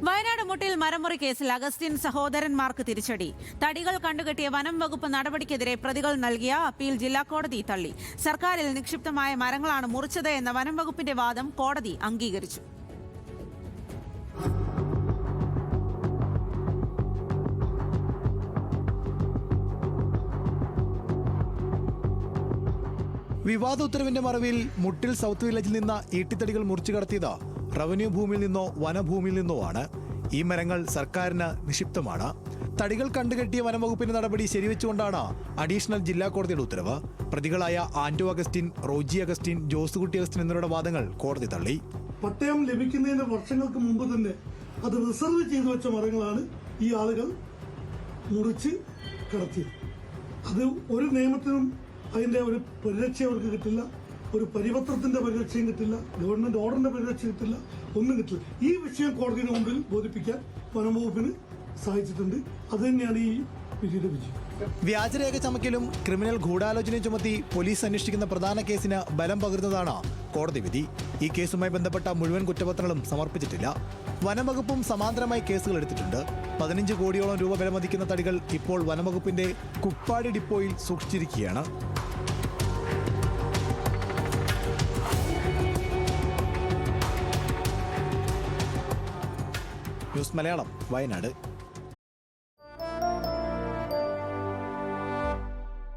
വയനാട് മുട്ടിൽ മരമുറി കേസിൽ അഗസ്റ്റിൻ സഹോദരന്മാർക്ക് തിരിച്ചടി. തടികൾ കണ്ടുകെട്ടിയ വനം വകുപ്പ് നടപടിക്കെതിരെ പ്രതികൾ നൽകിയ അപ്പീൽ ജില്ലാ കോടതി തള്ളി. സർക്കാരിൽ നിക്ഷിപ്തമായ മരങ്ങളാണ് മുറിച്ചത് എന്ന വനം വകുപ്പിന്റെ വാദം കോടതി അംഗീകരിച്ചു. വിവാദ ഉത്തരവിന്റെ മറവിൽ മുട്ടിൽ സൗത്ത് വില്ലേജിൽ നിന്ന് ഈട്ടിത്തടികൾ മുറിച്ചു കടത്തിയത് റവന്യൂ ഭൂമിയിൽ നിന്നോ വനഭൂമിയിൽ നിന്നോ ആണ്. ഈ മരങ്ങൾ സർക്കാരിന് നിക്ഷിപ്തമാണ്. തടികൾ കണ്ടുകെട്ടിയ വനംവകുപ്പിന്റെ നടപടി ശരിവെച്ചുകൊണ്ടാണ് അഡീഷണൽ ജില്ലാ കോടതിയുടെ ഉത്തരവ്. പ്രതികളായ ആന്റോ അഗസ്റ്റിൻ, റോജി അഗസ്റ്റിൻ, ജോസുകുട്ടി അഗസ്റ്റിൻ എന്നിവരുടെ വാദങ്ങൾ കോടതി തള്ളി. പട്ടയം ലഭിക്കുന്നതിന് വർഷങ്ങൾക്ക് മുമ്പ് തന്നെ അത് റിസർവ് ചെയ്തു വെച്ച മരങ്ങളാണ് ഈ ആളുകൾ മുറിച്ച് കടത്തിയത്. അത് ഒരു നിയമത്തിനും അതിന്റെ ഒരു പരിരക്ഷ അവർക്ക് കിട്ടില്ല, ഒരു പരിപത്രത്തിന്റെ പരിരക്ഷയും കിട്ടില്ല, ഗവൺമെന്റ് ഓർഡറിന്റെ പരിരക്ഷ കിട്ടില്ല, ഒന്നും കിട്ടില്ല. ഈ വിഷയം കോടതിയുടെ മുമ്പിൽ ബോധിപ്പിക്കാൻ വനംവകുപ്പിന് സാധിച്ചിട്ടുണ്ട്. അത് തന്നെയാണ് ഈ വിധിയുടെ വിജയം. വ്യാജരേഖ ചമക്കലും ക്രിമിനൽ ഗൂഢാലോചനയും ചുമത്തി പോലീസ് അന്വേഷിക്കുന്ന പ്രധാന കേസിന് ബലം പകരുന്നതാണ് കോടതി വിധി. ഈ കേസുമായി ബന്ധപ്പെട്ട മുഴുവൻ കുറ്റപത്രങ്ങളും സമർപ്പിച്ചിട്ടില്ല. വനംവകുപ്പും സമാന്തരമായി കേസുകൾ എടുത്തിട്ടുണ്ട്. 15 കോടിയോളം രൂപ വിലമതിക്കുന്ന തടികൾ ഇപ്പോൾ വനംവകുപ്പിന്റെ കുപ്പാടി ഡിപ്പോയിൽ സൂക്ഷിച്ചിരിക്കുകയാണ്. ന്യൂസ് മലയാളം, വയനാട്.